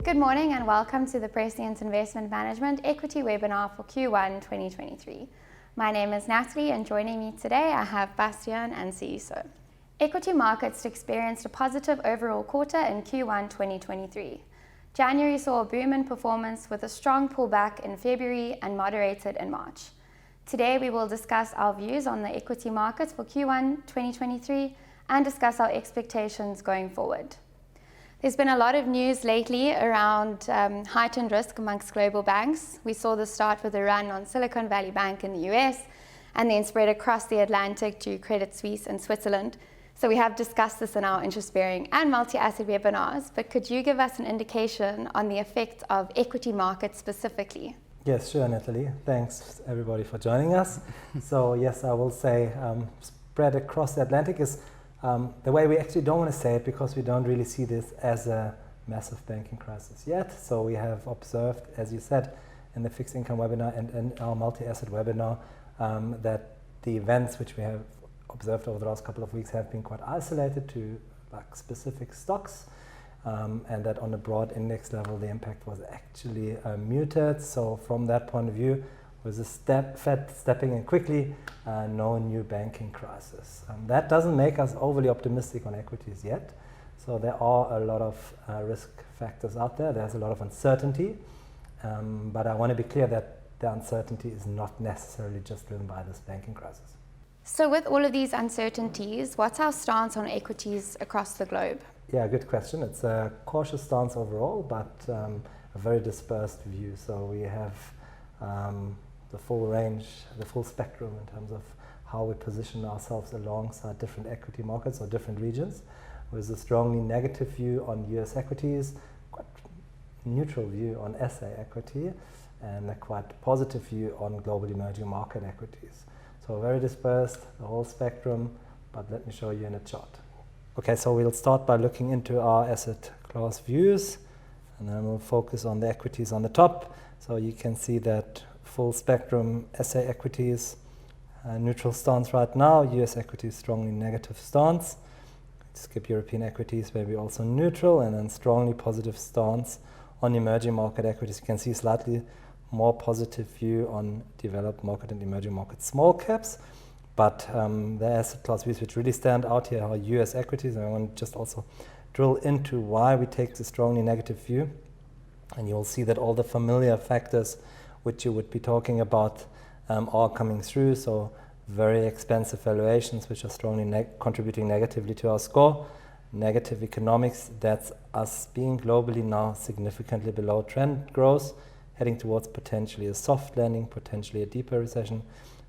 Good morning and welcome to the Prescient Investment Management Equity Webinar for Q1 2023. My name is Natalie and joining me today I have Bastian and Seeiso. Equity markets experienced a positive overall quarter in Q1 2023. January saw a boom in performance with a strong pullback in February and moderated in March. Today we will discuss our views on the equity markets for Q1 2023 and discuss our expectations going forward. There's been a lot of news lately around heightened risk amongst global banks. We saw this start with a run on Silicon Valley Bank in the US and then spread across the Atlantic to Credit Suisse in Switzerland. So we have discussed this in our interest-bearing and multi-asset webinars, but could you give us an indication on the effect of equity markets specifically? Yes, sure, Natalie. Thanks everybody for joining us. So yes, I will say spread across the Atlantic is the way we actually don't want to say it, because we don't really see this as a massive banking crisis yet. So we have observed, as you said, in the fixed income webinar and in our multi-asset webinar, that the events which we have observed over the last couple of weeks have been quite isolated to specific stocks, and that on a broad index level the impact was actually muted. So from that point of view, with the Fed stepping in quickly, no new banking crisis. That doesn't make us overly optimistic on equities yet. So there are a lot of risk factors out there. There's a lot of uncertainty, but I want to be clear that the uncertainty is not necessarily just driven by this banking crisis. So with all of these uncertainties, what's our stance on equities across the globe? Yeah, good question. It's a cautious stance overall, but a very dispersed view. So we have the full range, the full spectrum in terms of how we position ourselves alongside different equity markets or different regions, with a strongly negative view on US equities, quite neutral view on SA equity, and a quite positive view on global emerging market equities. So very dispersed, the whole spectrum, but let me show you in a chart. Okay, so we'll start by looking into our asset class views, and then we'll focus on the equities on the top. So you can see that full spectrum SA equities, neutral stance right now, US equities strongly negative stance. Skip European equities, maybe also neutral, and then strongly positive stance on emerging market equities. You can see slightly more positive view on developed market and emerging market small caps. But the asset class views which really stand out here are US equities, and I want to just also drill into why we take the strongly negative view. And you'll see that all the familiar factors which you would be talking about are coming through. So very expensive valuations which are strongly contributing negatively to our score. Negative economics, that's us being globally now significantly below trend growth, heading towards potentially a soft landing, potentially a deeper recession.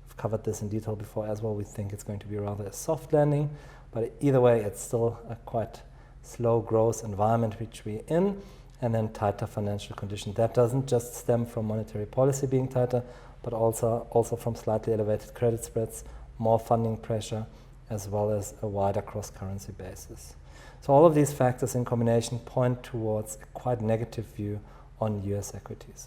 I've covered this in detail before as well. We think it's going to be rather a soft landing, but either way it's still a quite slow growth environment which we're in. And then tighter financial conditions. That doesn't just stem from monetary policy being tighter, but also from slightly elevated credit spreads, more funding pressure, as well as a wider cross-currency basis. So all of these factors in combination point towards a quite negative view on US equities.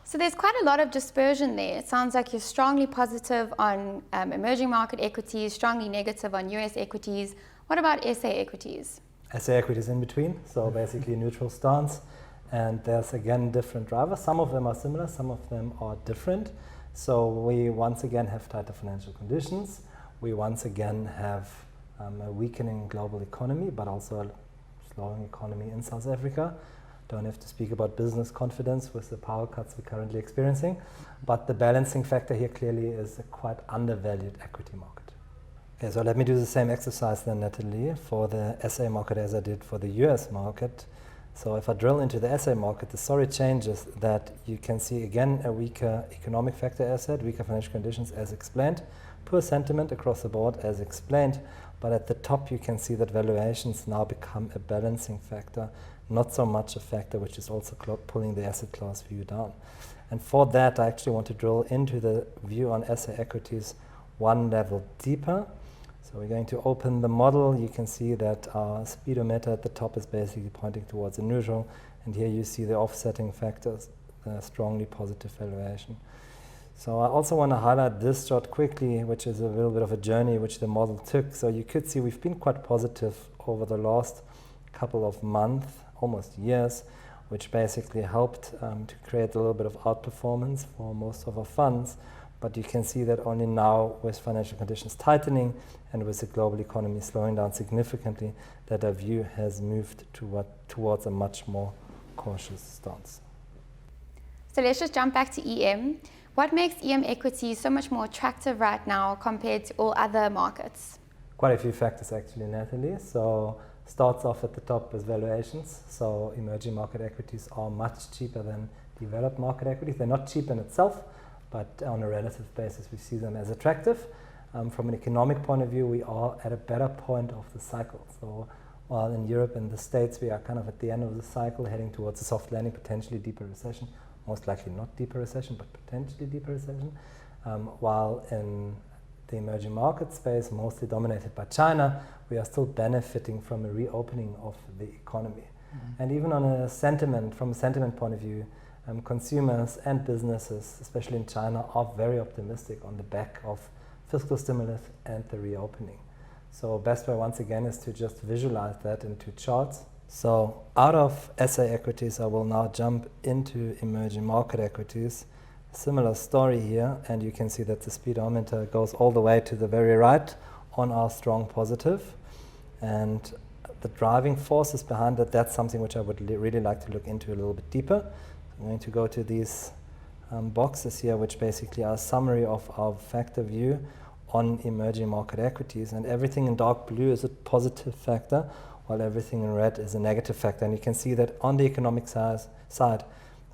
So there's quite a lot of dispersion there. It sounds like you're strongly positive on emerging market equities, strongly negative on US equities. What about SA equities? SA equities in between, so basically neutral stance, and there's again different drivers. Some of them are similar, some of them are different. So we once again have tighter financial conditions. We once again have a weakening global economy, but also a slowing economy in South Africa. Don't have to speak about business confidence with the power cuts we're currently experiencing, but the balancing factor here clearly is a quite undervalued equity market. Okay, so let me do the same exercise then, Natalie, for the SA market as I did for the US market. So if I drill into the SA market, the story changes that you can see again a weaker economic factor as said, weaker financial conditions as explained, poor sentiment across the board as explained, but at the top you can see that valuations now become a balancing factor, not so much a factor which is also pulling the asset class view down. And for that I actually want to drill into the view on SA equities one level deeper. So we're going to open the model. You can see that our speedometer at the top is basically pointing towards a neutral, and here you see the offsetting factors, strongly positive valuation. So I also want to highlight this chart quickly, which is a little bit of a journey which the model took. So you could see we've been quite positive over the last couple of months, almost years, which basically helped to create a little bit of outperformance for most of our funds. But you can see that only now, with financial conditions tightening and with the global economy slowing down significantly, that our view has moved towards a much more cautious stance. So let's just jump back to EM. What makes EM equities so much more attractive right now compared to all other markets? Quite a few factors actually, Natalie. So starts off at the top with valuations. So emerging market equities are much cheaper than developed market equities. They're not cheap in itself, but on a relative basis we see them as attractive. From an economic point of view, we are at a better point of the cycle. So while in Europe and the States we are kind of at the end of the cycle, heading towards a soft landing, potentially deeper recession, most likely not deeper recession, but potentially deeper recession, while in the emerging market space, mostly dominated by China, we are still benefiting from a reopening of the economy. And even on a sentiment, from a sentiment point of view, consumers and businesses, especially in China, are very optimistic on the back of fiscal stimulus and the reopening. So best way once again is to just visualize that into charts. So out of SA equities, I will now jump into emerging market equities. Similar story here, and you can see that the speedometer goes all the way to the very right on our strong positive. And the driving forces behind that, that's something which I would really like to look into a little bit deeper. I'm going to go to these boxes here, which basically are a summary of our factor view on emerging market equities. And everything in dark blue is a positive factor, while everything in red is a negative factor. And you can see that on the economic side,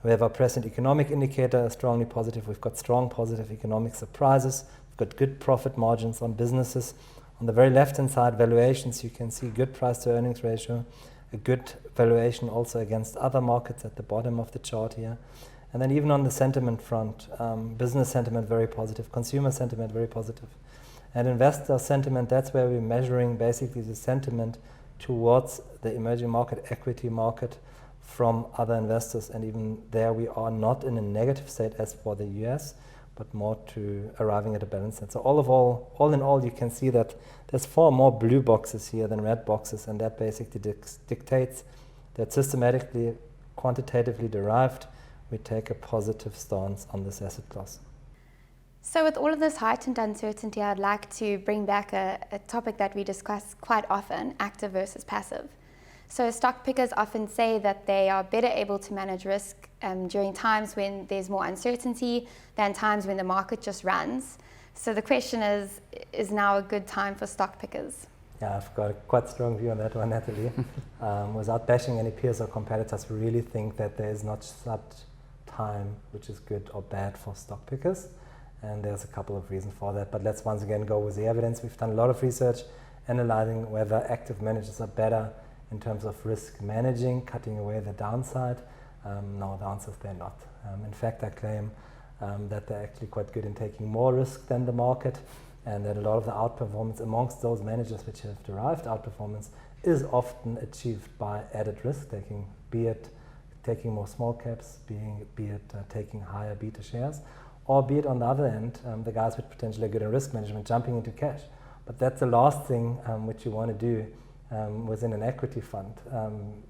we have our present economic indicator strongly positive. We've got strong positive economic surprises. We've got good profit margins on businesses. On the very left-hand side, valuations, you can see good price-to-earnings ratio, a good valuation also against other markets at the bottom of the chart here. And then even on the sentiment front, business sentiment very positive, consumer sentiment very positive. And investor sentiment, that's where we're measuring basically the sentiment towards the emerging market equity market from other investors. And even there we are not in a negative state as for the US, but more to arriving at a balance set. So all in all, you can see that there's 4 more blue boxes here than red boxes, and that basically dictates that systematically, quantitatively derived, we take a positive stance on this asset class. So with all of this heightened uncertainty, I'd like to bring back a topic that we discuss quite often, active versus passive. So stock pickers often say that they are better able to manage risk during times when there's more uncertainty than times when the market just runs. So the question is now a good time for stock pickers? Yeah, I've got a quite strong view on that one, Natalie. Without bashing any peers or competitors, we really think that there is not such time which is good or bad for stock pickers. And there's a couple of reasons for that. But let's once again go with the evidence. We've done a lot of research analyzing whether active managers are better in terms of risk managing, cutting away the downside. No, the answer is they're not. In fact, I claim that they're actually quite good in taking more risk than the market, and that a lot of the outperformance amongst those managers which have derived outperformance is often achieved by added risk taking, be it taking more small caps, be it taking higher beta shares, or be it on the other end, the guys with potentially good in risk management jumping into cash. But that's the last thing which you want to do within an equity fund,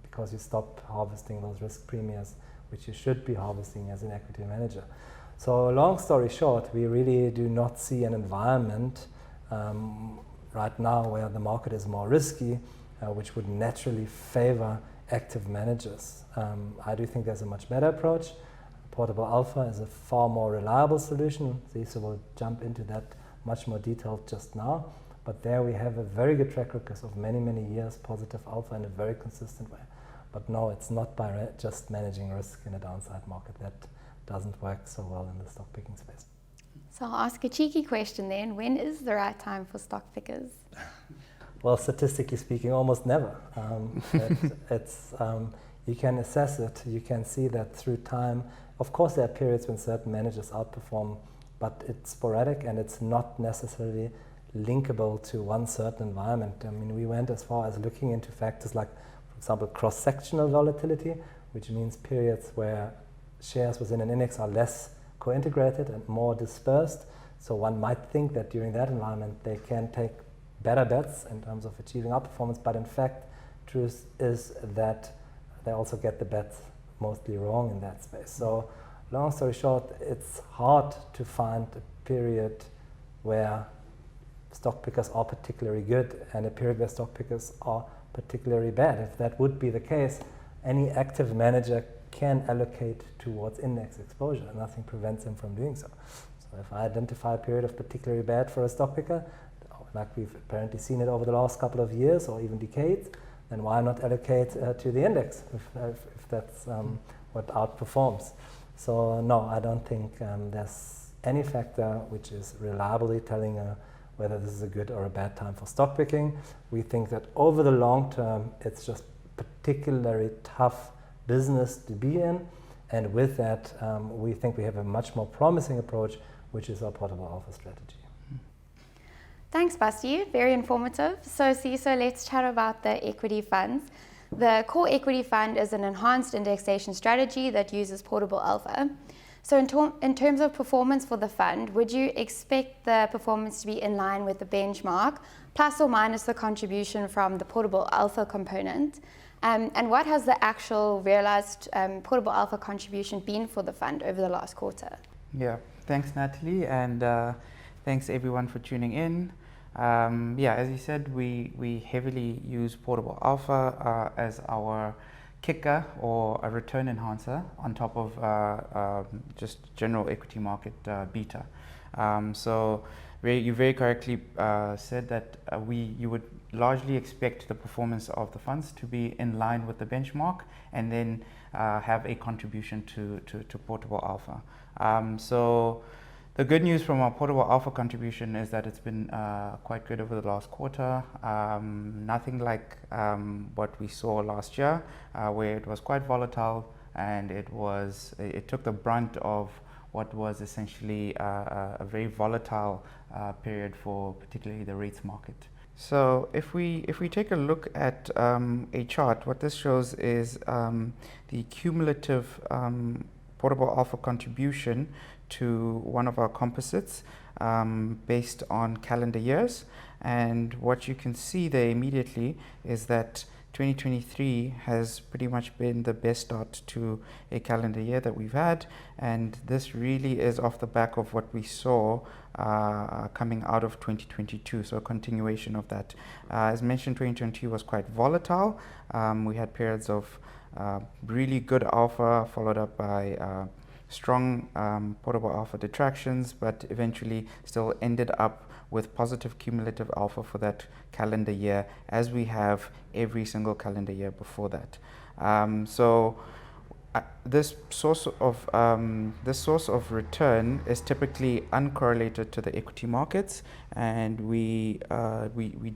because you stop harvesting those risk premiums which you should be harvesting as an equity manager. So long story short, we really do not see an environment right now where the market is more risky, which would naturally favor active managers. I do think there's a much better approach. Portable alpha is a far more reliable solution. Seeiso will jump into that much more detailed just now. But there we have a very good track record of many, many years positive alpha in a very consistent way. But no, it's not by just managing risk in a downside market. That doesn't work so well in the stock picking space. So I'll ask a cheeky question then. When is the right time for stock pickers? Well, statistically speaking, almost never. You can assess it. You can see that through time. Of course, there are periods when certain managers outperform, but it's sporadic and it's not necessarily linkable to one certain environment. I mean, we went as far as looking into factors like, for example, cross-sectional volatility, which means periods where shares within an index are less co-integrated and more dispersed. So one might think that during that environment they can take better bets in terms of achieving outperformance, but in fact, truth is that they also get the bets mostly wrong in that space. So long story short, it's hard to find a period where stock pickers are particularly good and a period where stock pickers are particularly bad. If that would be the case, any active manager can allocate towards index exposure. Nothing prevents him from doing so. So if I identify a period of particularly bad for a stock picker, like we've apparently seen it over the last couple of years or even decades, then why not allocate to the index if that's what outperforms? So no, I don't think there's any factor which is reliably telling whether this is a good or a bad time for stock picking. We think that over the long term, it's just particularly tough business to be in, and with that, we think we have a much more promising approach, which is our portable alpha strategy. Thanks, Basti. Very informative. So, Seeiso, let's chat about the equity funds. The core equity fund is an enhanced indexation strategy that uses portable alpha. So in terms of performance for the fund, would you expect the performance to be in line with the benchmark, plus or minus the contribution from the portable alpha component? And what has the actual realized portable alpha contribution been for the fund over the last quarter? Yeah, thanks Natalie, and thanks everyone for tuning in. Yeah, as you said, we heavily use portable alpha as our kicker or a return enhancer on top of just general equity market beta. So you very correctly said that you would largely expect the performance of the funds to be in line with the benchmark and then have a contribution to portable alpha. So the good news from our portable alpha contribution is that it's been quite good over the last quarter. Nothing like what we saw last year, where it was quite volatile and it took the brunt of what was essentially a very volatile period for particularly the rates market. So if we take a look at a chart, what this shows is the cumulative portable alpha contribution to one of our composites based on calendar years. And what you can see there immediately is that 2023 has pretty much been the best start to a calendar year that we've had, and this really is off the back of what we saw coming out of 2022, so a continuation of that. As mentioned, 2022 was quite volatile. We had periods of really good alpha followed up by strong portable alpha detractions, but eventually still ended up with positive cumulative alpha for that calendar year, as we have every single calendar year before that. This source of return is typically uncorrelated to the equity markets, and we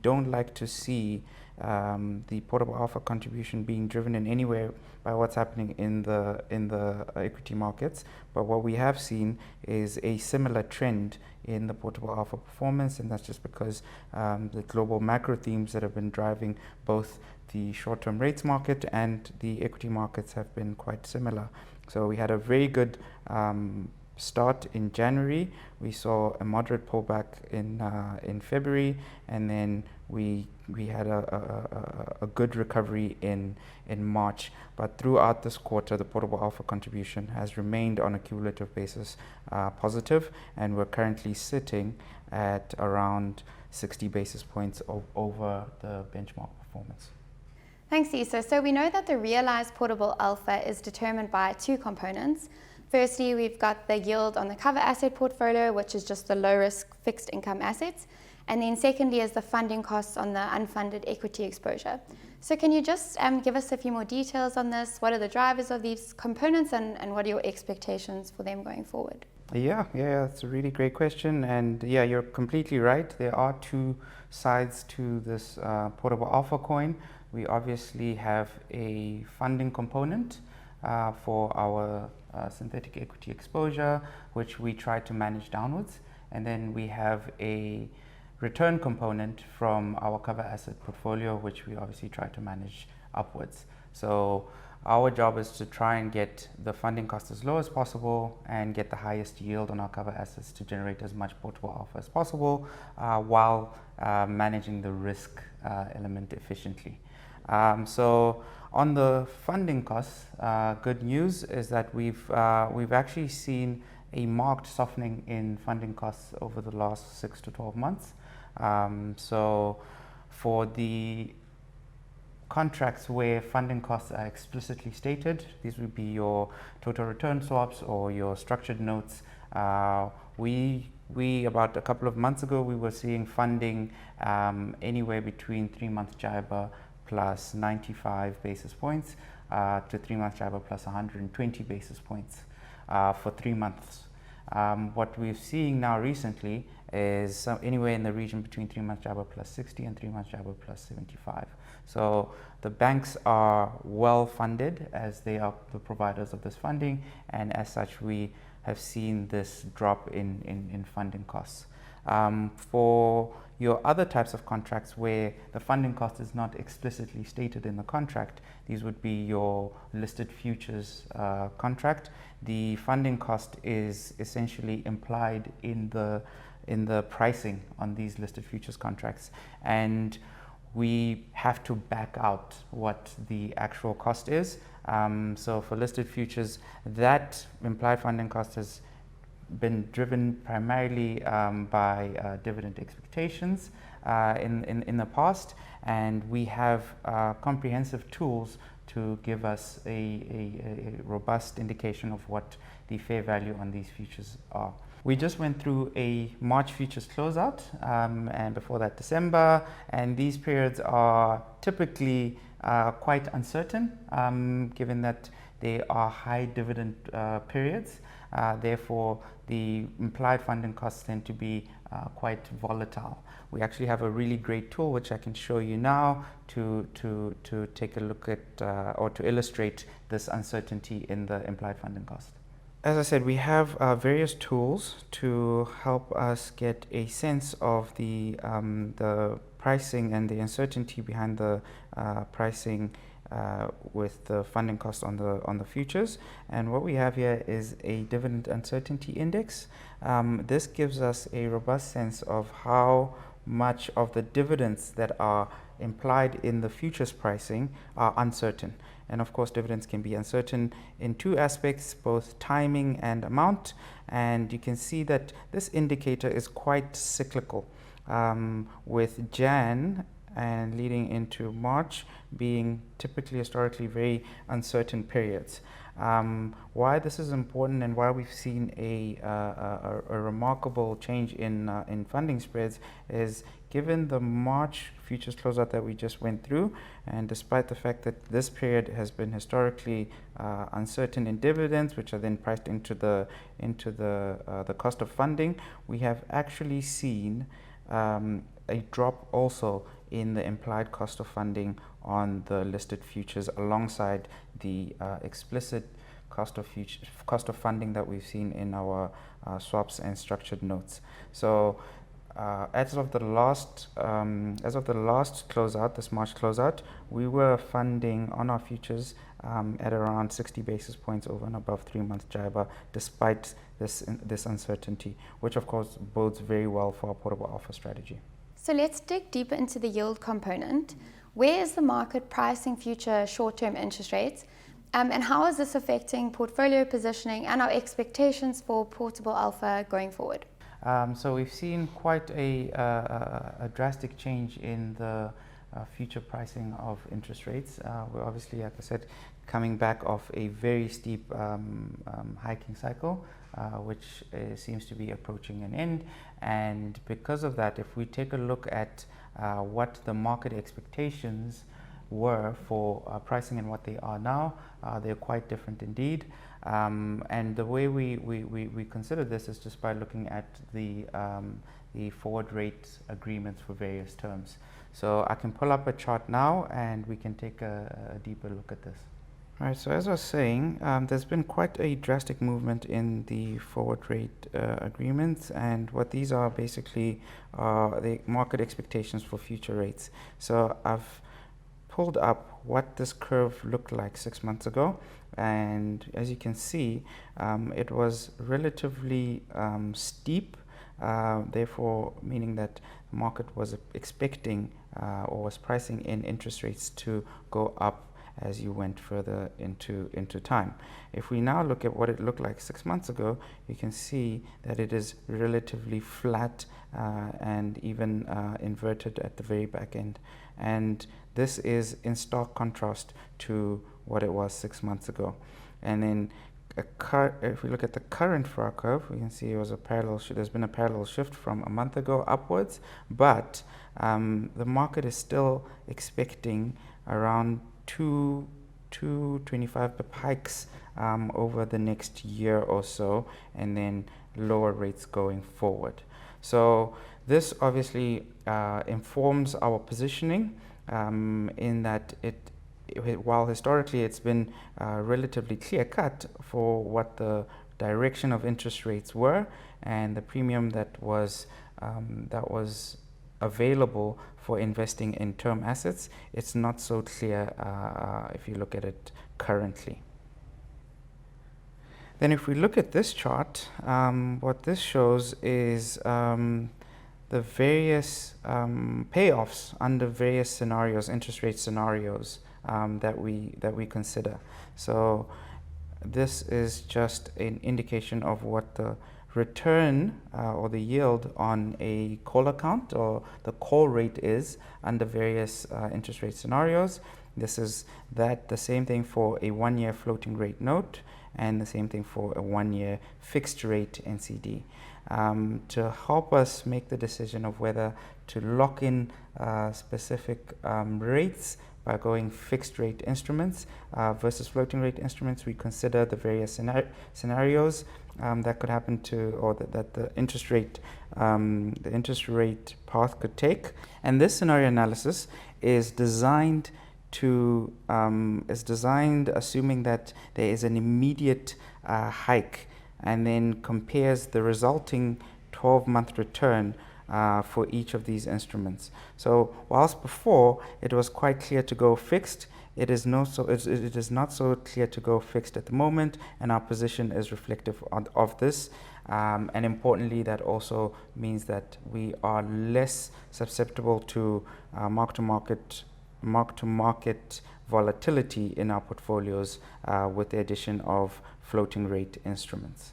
don't like to see the portable alpha contribution being driven in any way by what's happening in the equity markets. But what we have seen is a similar trend in the portable alpha performance, and that's just because the global macro themes that have been driving both the short-term rates market and the equity markets have been quite similar. So we had a very good start in January. We saw a moderate pullback in February, and then we had a good recovery in March. But throughout this quarter, the portable alpha contribution has remained on a cumulative basis positive, and we're currently sitting at around 60 basis points over the benchmark performance. Thanks, Seeiso. So we know that the realized portable alpha is determined by two components. Firstly, we've got the yield on the cover asset portfolio, which is just the low-risk fixed income assets. And then secondly is the funding costs on the unfunded equity exposure. So can you just give us a few more details on this? What are the drivers of these components, and what are your expectations for them going forward? Yeah, it's a really great question. And yeah, you're completely right. There are two sides to this portable alpha coin. We obviously have a funding component for our synthetic equity exposure, which we try to manage downwards. And then we have a return component from our cover asset portfolio, which we obviously try to manage upwards. So our job is to try and get the funding cost as low as possible and get the highest yield on our cover assets to generate as much portable alpha as possible while managing the risk element efficiently. So on the funding costs, good news is that we've actually seen a marked softening in funding costs over the last 6 to 12 months. So for the contracts where funding costs are explicitly stated, these would be your total return swaps or your structured notes. We about a couple of months ago, we were seeing funding anywhere between 3-month JIBOR plus 95 basis points to 3-month JIBOR plus 120 basis points for 3 months. What we're seeing now recently is anywhere in the region between 3-month JIBOR plus 60 and 3-month JIBOR plus 75. So the banks are well funded as they are the providers of this funding, and as such we have seen this drop in funding costs. For your other types of contracts where the funding cost is not explicitly stated in the contract, these would be your listed futures contract. The funding cost is essentially implied in the pricing on these listed futures contracts, and we have to back out what the actual cost is. So for listed futures, that implied funding cost has been driven primarily by dividend expectations in the past, and we have comprehensive tools to give us a robust indication of what the fair value on these futures are. We just went through a March futures closeout and before that December, and these periods are typically quite uncertain given that they are high dividend periods. Therefore, the implied funding costs tend to be quite volatile. We actually have a really great tool which I can show you now to take a look at or to illustrate this uncertainty in the implied funding cost. As I said, we have various tools to help us get a sense of the pricing and the uncertainty behind the pricing with the funding cost on the futures. And what we have here is a dividend uncertainty index. This gives us a robust sense of how much of the dividends that are implied in the futures pricing are uncertain. And of course, dividends can be uncertain in two aspects, both timing and amount. And you can see that this indicator is quite cyclical, with Jan and leading into March being typically historically very uncertain periods. Why this is important and why we've seen a remarkable change in funding spreads is given the March futures closeout that we just went through, and despite the fact that this period has been historically uncertain in dividends, which are then priced into the cost of funding, we have actually seen a drop also in the implied cost of funding on the listed futures alongside the explicit cost of funding that we've seen in our swaps and structured notes. So as of the last closeout, this March closeout, we were funding on our futures at around 60 basis points over and above 3-month JIBOR, despite this uncertainty, which of course bodes very well for our portable alpha strategy. So let's dig deeper into the yield component. Where is the market pricing future short-term interest rates? And how is this affecting portfolio positioning and our expectations for portable alpha going forward? So we've seen quite a drastic change in the future pricing of interest rates. We're obviously, like I said, coming back off a very steep hiking cycle, which seems to be approaching an end. And because of that, if we take a look at what the market expectations were for pricing and what they are now, they're quite different indeed. And the way we consider this is just by looking at the forward rate agreements for various terms. So I can pull up a chart now and we can take a deeper look at this. All right, so as I was saying, there's been quite a drastic movement in the forward rate agreements, and what these are basically are the market expectations for future rates. So I've pulled up what this curve looked like 6 months ago, and as you can see, it was relatively steep therefore meaning that the market was expecting or was pricing in interest rates to go up as you went further into time. If we now look at what it looked like 6 months ago, you can see that it is relatively flat and even inverted at the very back end. And this is in stark contrast to what it was 6 months ago. And then if we look at the current FRA curve, we can see it was a parallel. There's been a parallel shift from a month ago upwards, but the market is still expecting around 225 pip hikes over the next year or so, and then lower rates going forward. So this obviously informs our positioning in that while historically it's been relatively clear cut for what the direction of interest rates were and the premium that was available for investing in term assets, it's not so clear if you look at it currently. Then if we look at this chart, what this shows is the various payoffs under various scenarios, interest rate scenarios that we consider. So this is just an indication of what the return or the yield on a call account or the call rate is under various interest rate scenarios. This is the same thing for a 1-year floating rate note and the same thing for a 1-year fixed rate NCD. To help us make the decision of whether to lock in specific rates by going fixed rate instruments versus floating rate instruments, we consider the various scenarios that could happen to, or that the interest rate path could take. And this scenario analysis is designed assuming that there is an immediate hike, and then compares the resulting 12-month return for each of these instruments. So whilst before it was quite clear to go fixed, it is not so clear to go fixed at the moment, and our position is reflective of this. And importantly, that also means that we are less susceptible to mark-to-market volatility in our portfolios with the addition of floating rate instruments.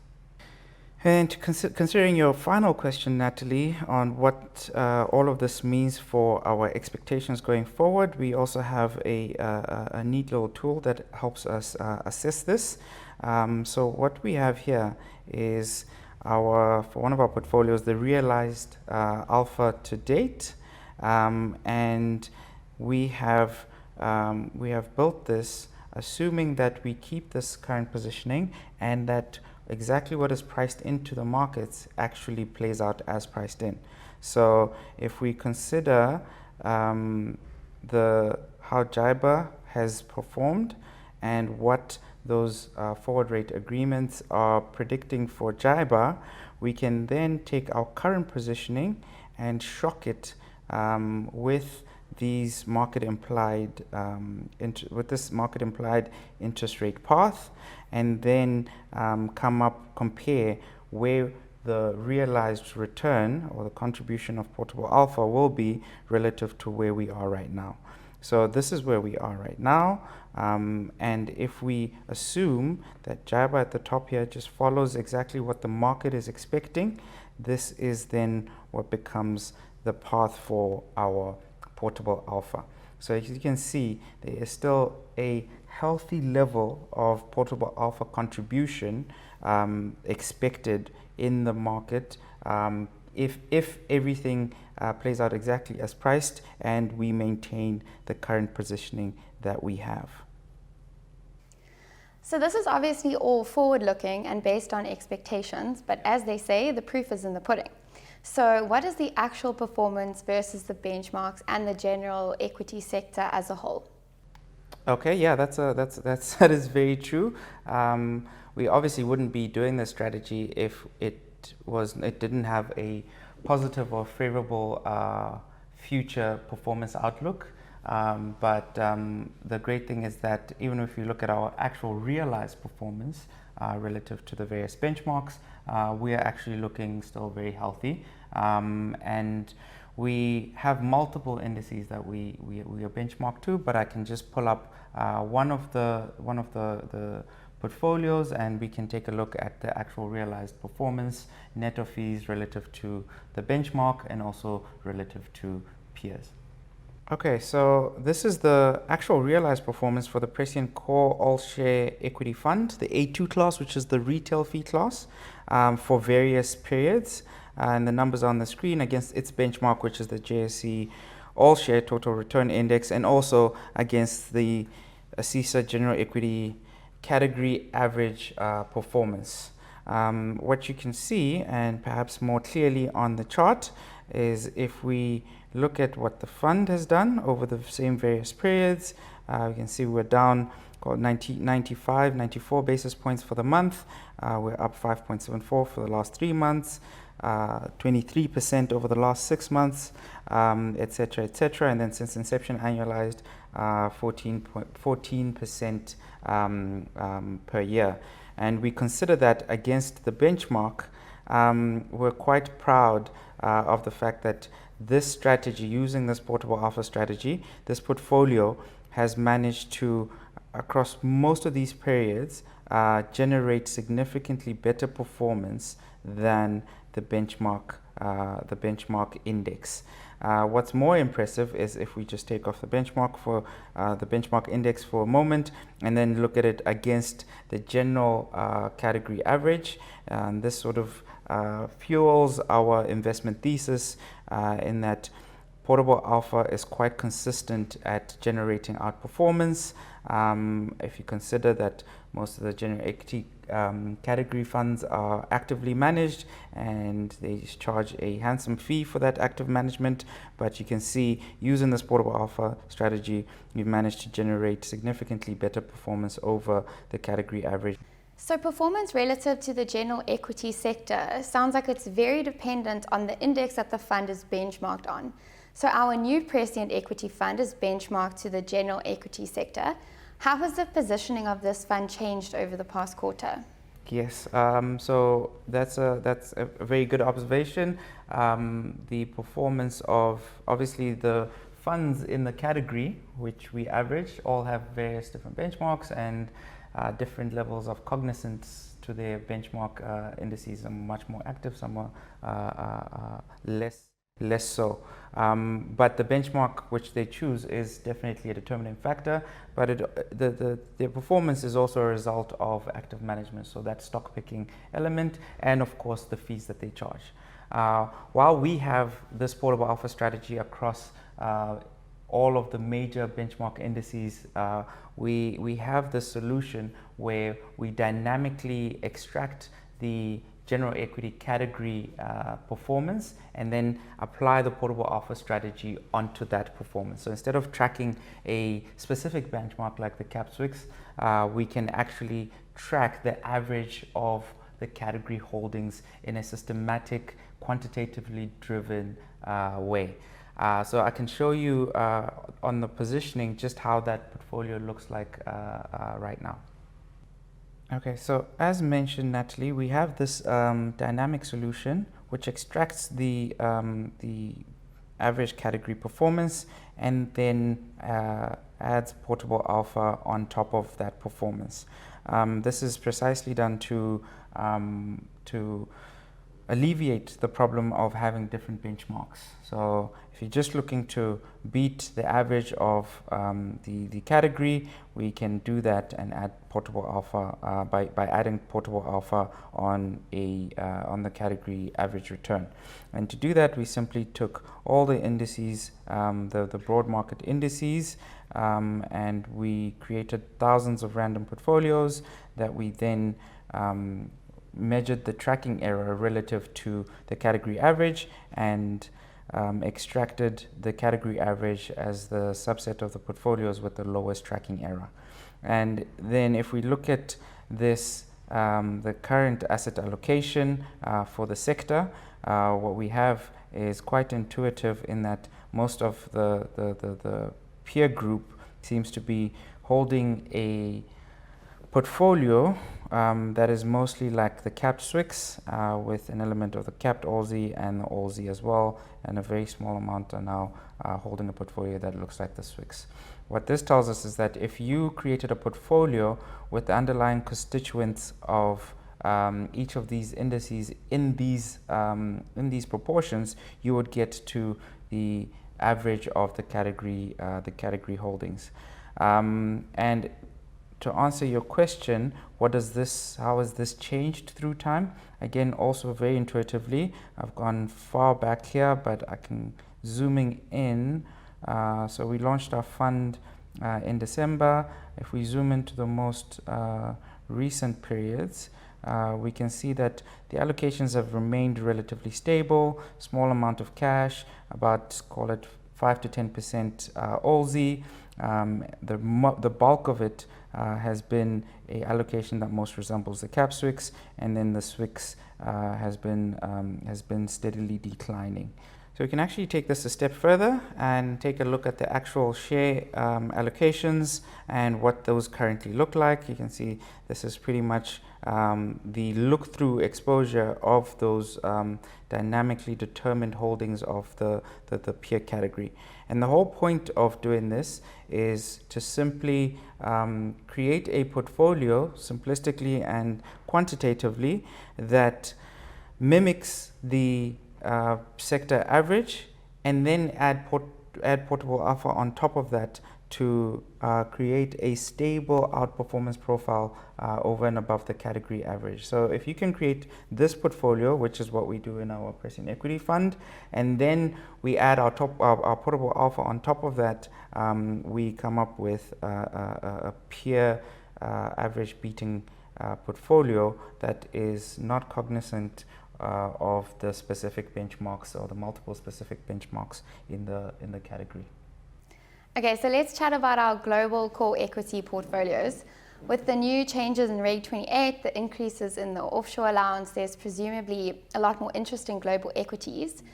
And considering your final question, Natalie, on what all of this means for our expectations going forward, we also have a neat little tool that helps us assess this. So what we have here is for one of our portfolios, the realized alpha to date, and we have built this assuming that we keep this current positioning and that exactly what is priced into the markets actually plays out as priced in. So if we consider how JIBAR has performed and what those forward rate agreements are predicting for JIBAR, we can then take our current positioning and shock it with these market implied interest rate path, and then compare where the realized return or the contribution of portable alpha will be relative to where we are right now. So this is where we are right now, and if we assume that JIBAR at the top here just follows exactly what the market is expecting, this is then what becomes the path for our portable alpha. So as you can see, there is still a healthy level of portable alpha contribution expected in the market if everything plays out exactly as priced and we maintain the current positioning that we have. So this is obviously all forward-looking and based on expectations, but as they say, the proof is in the pudding. So what is the actual performance versus the benchmarks and the general equity sector as a whole? Okay, yeah, that is very true. We obviously wouldn't be doing this strategy if it didn't have a positive or favorable future performance outlook. But the great thing is that even if you look at our actual realized performance relative to the various benchmarks, we are actually looking still very healthy. And we have multiple indices that we are benchmarked to, but I can just pull up one of the portfolios, and we can take a look at the actual realized performance, net of fees relative to the benchmark and also relative to peers. Okay, so this is the actual realized performance for the Prescient Core All Share Equity Fund, the A2 class, which is the retail fee class, for various periods. And the numbers are on the screen against its benchmark, which is the JSE All Share Total Return Index, and also against the Seeiso General Equity Category Average performance. What you can see, and perhaps more clearly on the chart, is if we look at what the fund has done over the same various periods, you can see we're down 94 basis points for the month. We're up 5.74 for the last 3 months, 23% over the last 6 months, etc., etc. And then since inception, annualized 14% per year. And we consider that against the benchmark. We're quite proud of the fact that this strategy, using this portable alpha strategy, this portfolio has managed to, across most of these periods, generate significantly better performance than the benchmark index. What's more impressive is if we just take off the benchmark index for a moment and then look at it against the general category average. And this sort of fuels our investment thesis in that portable alpha is quite consistent at generating outperformance. If you consider that most of the general equity category funds are actively managed and they charge a handsome fee for that active management, but you can see using this portable alpha strategy, we've managed to generate significantly better performance over the category average. So performance relative to the general equity sector sounds like it's very dependent on the index that the fund is benchmarked on. So our new Prescient Equity Fund is benchmarked to the general equity sector. How has the positioning of this fund changed over the past quarter? Yes, so that's a very good observation. The performance of obviously the funds in the category, which we average, all have various different benchmarks and different levels of cognizance to their benchmark indices. Some much more active, some are less so. But the benchmark which they choose is definitely a determining factor, but their performance is also a result of active management, so that stock picking element, and of course the fees that they charge. While we have this portable alpha strategy across all of the major benchmark indices, we have the solution where we dynamically extract the general equity category performance and then apply the portable alpha strategy onto that performance. So instead of tracking a specific benchmark like the CAPSWIX, we can actually track the average of the category holdings in a systematic, quantitatively driven way. So I can show you on the positioning just how that portfolio looks like right now. Okay, so as mentioned, Natalie, we have this dynamic solution which extracts the average category performance and then adds portable alpha on top of that performance. This is precisely done to alleviate the problem of having different benchmarks. So if you're just looking to beat the average of the category, we can do that and add portable alpha by adding portable alpha on the category average return. And to do that, we simply took all the indices, the broad market indices, and we created thousands of random portfolios that we then measured the tracking error relative to the category average and extracted the category average as the subset of the portfolios with the lowest tracking error. And then if we look at this, the current asset allocation for the sector, what we have is quite intuitive in that most of the peer group seems to be holding a portfolio that is mostly like the capped SWIX with an element of the capped ALSI and the ALSI as well, and a very small amount are now holding a portfolio that looks like the SWIX. What this tells us is that if you created a portfolio with the underlying constituents of each of these indices in these proportions, you would get to the average of the category holdings. And to answer your question, how has this changed through time? Again, also very intuitively. I've gone far back here, but I can zooming in. So we launched our fund in December. If we zoom into the most recent periods, we can see that the allocations have remained relatively stable, small amount of cash, about call it 5 to 10% ALSI. The bulk of it has been a allocation that most resembles the cap SWIX, and then the SWIX has been steadily declining. So we can actually take this a step further and take a look at the actual share allocations and what those currently look like. You can see this is pretty much the look-through exposure of those dynamically determined holdings of the peer category. And the whole point of doing this is to simply create a portfolio simplistically and quantitatively that mimics the sector average, and then add portable alpha on top of that to create a stable outperformance profile over and above the category average. So if you can create this portfolio, which is what we do in our Prescient Equity Fund, and then we add our portable alpha on top of that, we come up with a peer average beating portfolio that is not cognizant of the specific benchmarks or the multiple specific benchmarks in the category. Okay, so let's chat about our global core equity portfolios. With the new changes in Reg 28, the increases in the offshore allowance, there's presumably a lot more interest in global equities.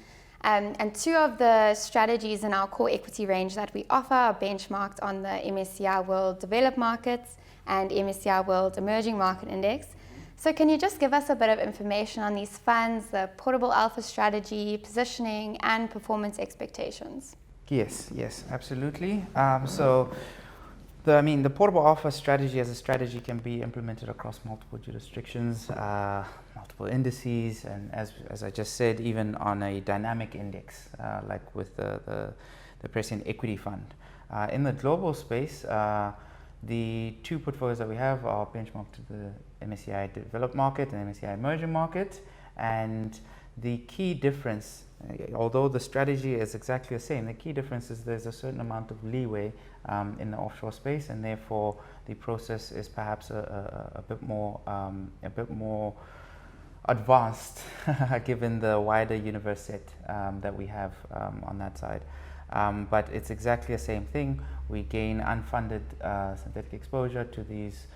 And two of the strategies in our core equity range that we offer are benchmarked on the MSCI World Developed Markets and MSCI World Emerging Market Index. So can you just give us a bit of information on these funds, the portable alpha strategy, positioning, and performance expectations? Yes, absolutely. So the portable alpha strategy as a strategy can be implemented across multiple jurisdictions, multiple indices, and as I just said, even on a dynamic index, like with the Prescient Equity Fund. In the global space, the two portfolios that we have are benchmarked to the MSCI Developed Market and MSCI Emerging Market, and the key difference, although the strategy is exactly the same, the key difference is there's a certain amount of leeway in the offshore space, and therefore the process is perhaps a bit more advanced given the wider universe set that we have on that side. But it's exactly the same thing. We gain unfunded synthetic exposure to these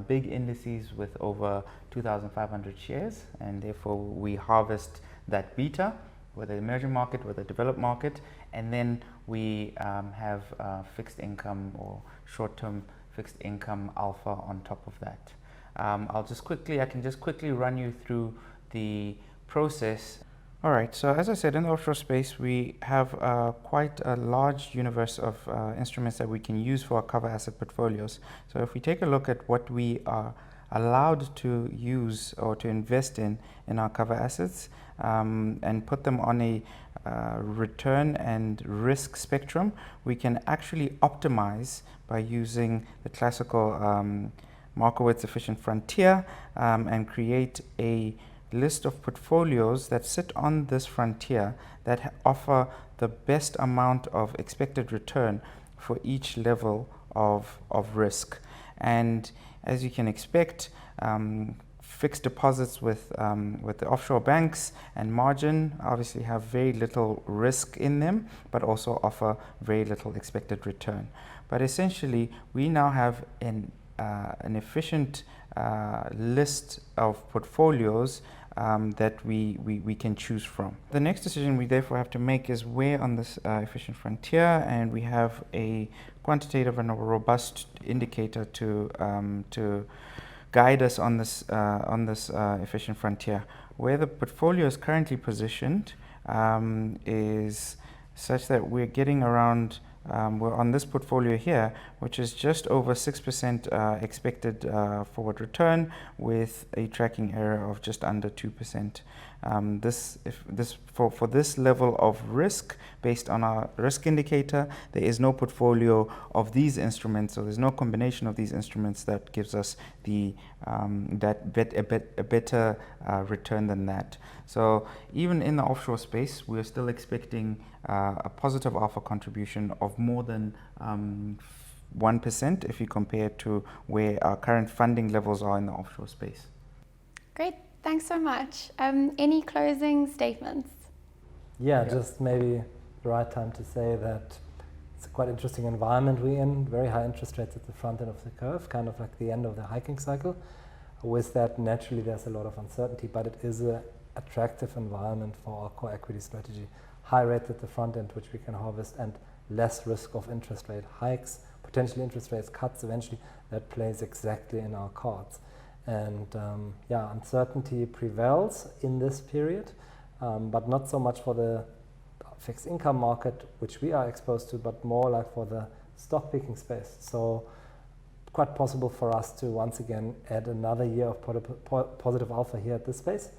big indices with over 2,500 shares, and therefore we harvest that beta, whether the emerging market, whether the developed market, and then we have fixed income or short-term fixed income alpha on top of that. I can just quickly run you through the process. All right, so as I said, in the offshore space, we have quite a large universe of instruments that we can use for our cover asset portfolios. So if we take a look at what we are allowed to use or to invest in our cover assets and put them on a return and risk spectrum, we can actually optimize by using the classical Markowitz efficient frontier and create a list of portfolios that sit on this frontier that offer the best amount of expected return for each level of risk. And as you can expect, fixed deposits with the offshore banks and margin obviously have very little risk in them, but also offer very little expected return. But essentially, we now have an efficient list of portfolios that we can choose from. The next decision we therefore have to make is where on this efficient frontier, and we have a quantitative and a robust indicator to guide us on this efficient frontier. Where the portfolio is currently positioned is such that we're getting around, we're on this portfolio here, which is just over 6% expected forward return with a tracking error of just under 2%. For this level of risk, based on our risk indicator, there is no portfolio of these instruments, so there's no combination of these instruments that gives us a better return than that. So even in the offshore space, we're still expecting a positive alpha contribution of more than 1% if you compare to where our current funding levels are in the offshore space. Great, thanks so much. Any closing statements? Yeah, just maybe the right time to say that it's a quite interesting environment we're in, very high interest rates at the front end of the curve, kind of like the end of the hiking cycle. With that, naturally, there's a lot of uncertainty, but it is an attractive environment for our core equity strategy. High rates at the front end, which we can harvest, and less risk of interest rate hikes, potentially interest rates cuts eventually. That plays exactly in our cards. And yeah, uncertainty prevails in this period, but not so much for the fixed income market, which we are exposed to, but more like for the stock picking space. So quite possible for us to once again add another year of positive alpha here at this space.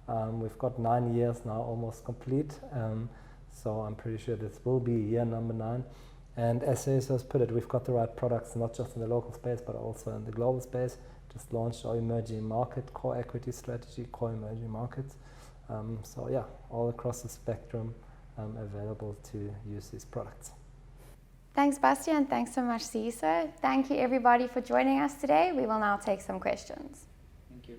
We've got 9 years now almost complete, so I'm pretty sure this will be year number 9. And as Seeiso has put it, we've got the right products, not just in the local space, but also in the global space. Just launched our emerging market core equity strategy, core emerging markets. So yeah, all across the spectrum available to use these products. Thanks, Bastian. Thanks so much, Seeiso. Thank you, everybody, for joining us today. We will now take some questions. Thank you.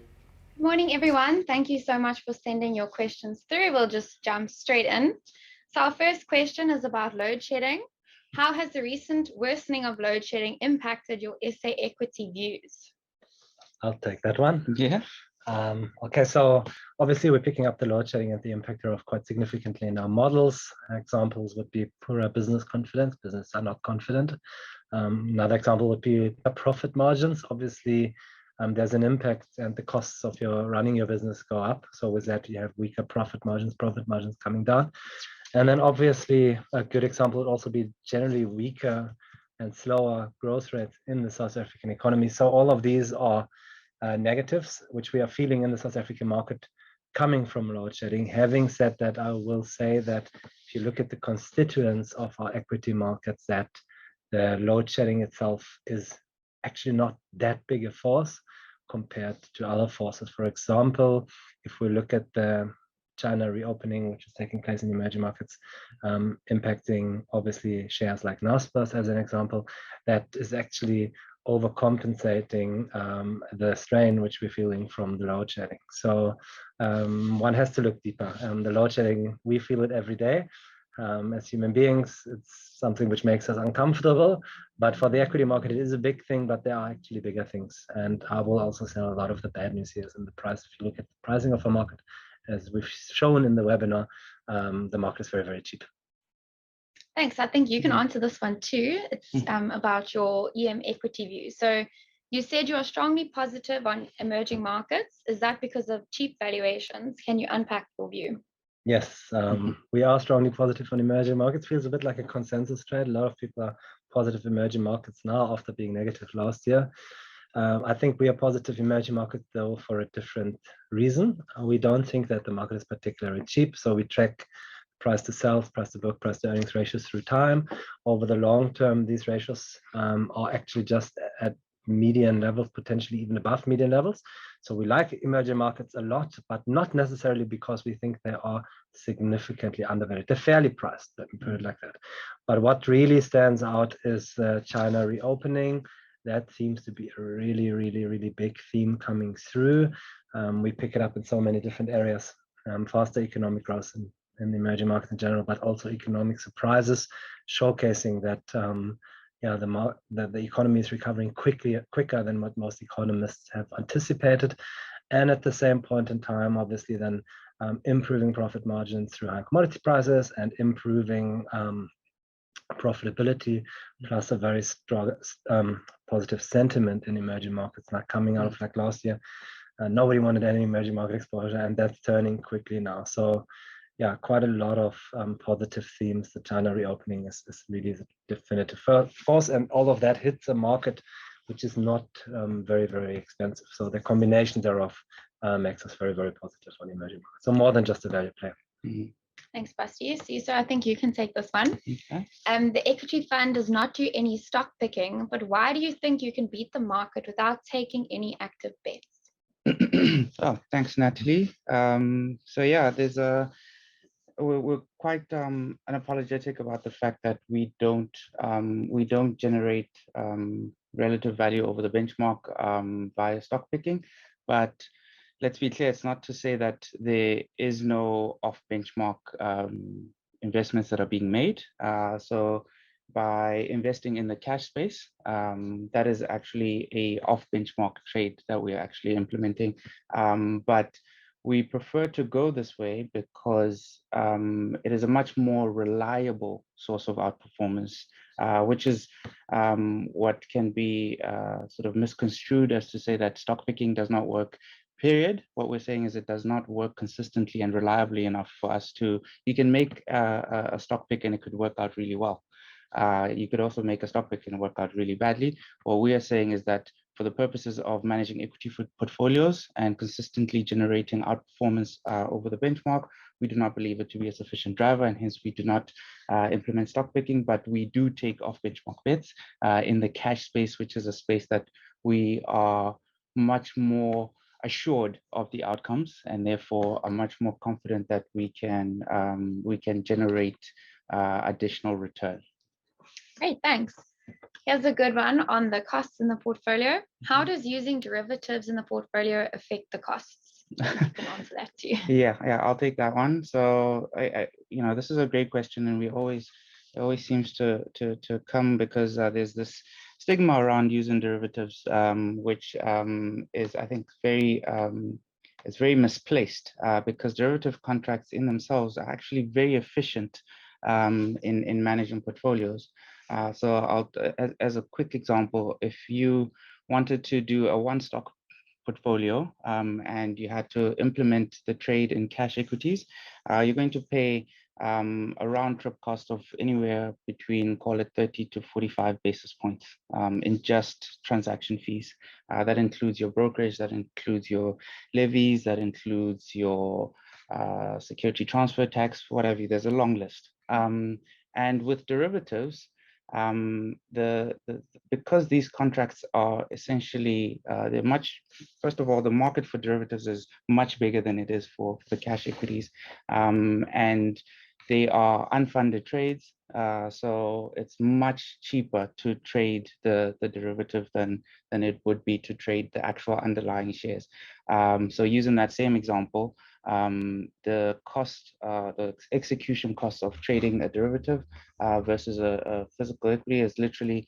Good morning, everyone. Thank you so much for sending your questions through. We'll just jump straight in. So our first question is about load shedding. How has the recent worsening of load shedding impacted your SA equity views? I'll take that one. Yeah. Okay, so obviously we're picking up the load shedding and the impact thereof quite significantly in our models. Examples would be poorer business confidence. Businesses are not confident. Another example would be profit margins. Obviously, there's an impact, and the costs of running your business go up. So with that, you have weaker profit margins coming down. And then obviously a good example would also be generally weaker and slower growth rates in the South African economy. So all of these are negatives, which we are feeling in the South African market coming from load shedding. Having said that, I will say that if you look at the constituents of our equity markets, that the load shedding itself is actually not that big a force compared to other forces. For example, if we look at the China reopening, which is taking place in emerging markets, impacting obviously shares like Naspers as an example, that is actually overcompensating the strain which we're feeling from the load shedding. So one has to look deeper. The load shedding, we feel it every day. As human beings, it's something which makes us uncomfortable. But for the equity market, it is a big thing, but there are actually bigger things. And I will also say a lot of the bad news here is in the price. If you look at the pricing of a market, as we've shown in the webinar, the market is very, very cheap. Thanks. I think you can answer this one too. It's about your EM equity view. So you said you are strongly positive on emerging markets. Is that because of cheap valuations? Can you unpack your view? Yes, we are strongly positive on emerging markets. Feels a bit like a consensus trade. A lot of people are positive emerging markets now after being negative last year. I think we are positive emerging markets though for a different reason. We don't think that the market is particularly cheap, so we track price to sales, price to book, price to earnings ratios through time. Over the long term, these ratios are actually just at median levels, potentially even above median levels. So we like emerging markets a lot, but not necessarily because we think they are significantly undervalued. They're fairly priced, let me put it like that. But what really stands out is China reopening. That seems to be a really, really, really big theme coming through. We pick it up in so many different areas. Faster economic growth in the emerging markets in general, but also economic surprises, showcasing that the economy is recovering quicker than what most economists have anticipated. And at the same point in time, obviously, then improving profit margins through high commodity prices and improving profitability, plus a very strong positive sentiment in emerging markets. Like coming out of like last year, nobody wanted any emerging market exposure, and that's turning quickly now. So yeah, quite a lot of positive themes. The China reopening is really the definitive force, and all of that hits a market which is not very, very expensive. So the combination thereof makes us very, very positive on emerging markets. So more than just a value play. Mm-hmm. Thanks, Basti. Seeiso, I think you can take this one. Okay. The equity fund does not do any stock picking, but why do you think you can beat the market without taking any active bets? Oh, thanks, Natalie. So yeah, we're quite unapologetic about the fact that we don't generate relative value over the benchmark via stock picking. But let's be clear, it's not to say that there is no off benchmark investments that are being made. So by investing in the cash space, that is actually a off benchmark trade that we're actually implementing. But we prefer to go this way because it is a much more reliable source of outperformance, which is what can be sort of misconstrued as to say that stock picking does not work, period. What we're saying is it does not work consistently and reliably enough for us to, you can make a stock pick and it could work out really well. You could also make a stock pick and work out really badly. What we are saying is that for the purposes of managing equity portfolios and consistently generating outperformance over the benchmark, we do not believe it to be a sufficient driver, and hence we do not implement stock picking, but we do take off benchmark bets in the cash space, which is a space that we are much more assured of the outcomes, and therefore are much more confident that we can generate additional return. Great, thanks. Here's a good one on the costs in the portfolio. How does using derivatives in the portfolio affect the costs? You can answer that too. Yeah, I'll take that one. So this is a great question, and it always seems to come because there's this stigma around using derivatives, which is, I think, it's very misplaced because derivative contracts in themselves are actually very efficient in managing portfolios. So as a quick example, if you wanted to do a one stock portfolio and you had to implement the trade in cash equities, you're going to pay a round trip cost of anywhere between, call it 30 to 45 basis points in just transaction fees. That includes your brokerage, that includes your levies, that includes your security transfer tax, whatever. There's a long list. And with derivatives, because these contracts are essentially they're first of all, the market for derivatives is much bigger than it is for the cash equities, and they are unfunded trades, so it's much cheaper to trade the derivative than it would be to trade the actual underlying shares. So using that same example, the cost, the execution cost of trading a derivative versus a physical equity is literally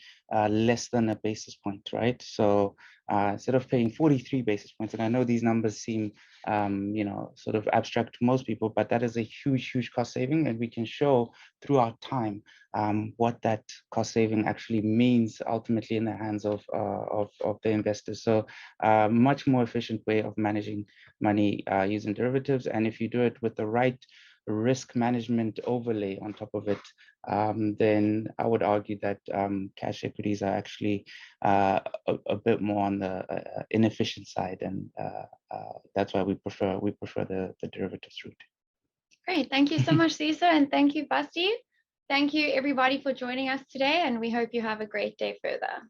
less than a basis point, right? So instead of paying 43 basis points, and I know these numbers seem sort of abstract to most people, but that is a huge cost saving, and we can show throughout time what that cost saving actually means ultimately in the hands of the investors. So much more efficient way of managing money using derivatives, and if you do it with the right risk management overlay on top of it, then I would argue that cash equities are actually a bit more on the inefficient side, and that's why we prefer the derivatives route. Great, thank you so much, Seeiso, and thank you, Basti. Thank you everybody for joining us today, and we hope you have a great day further.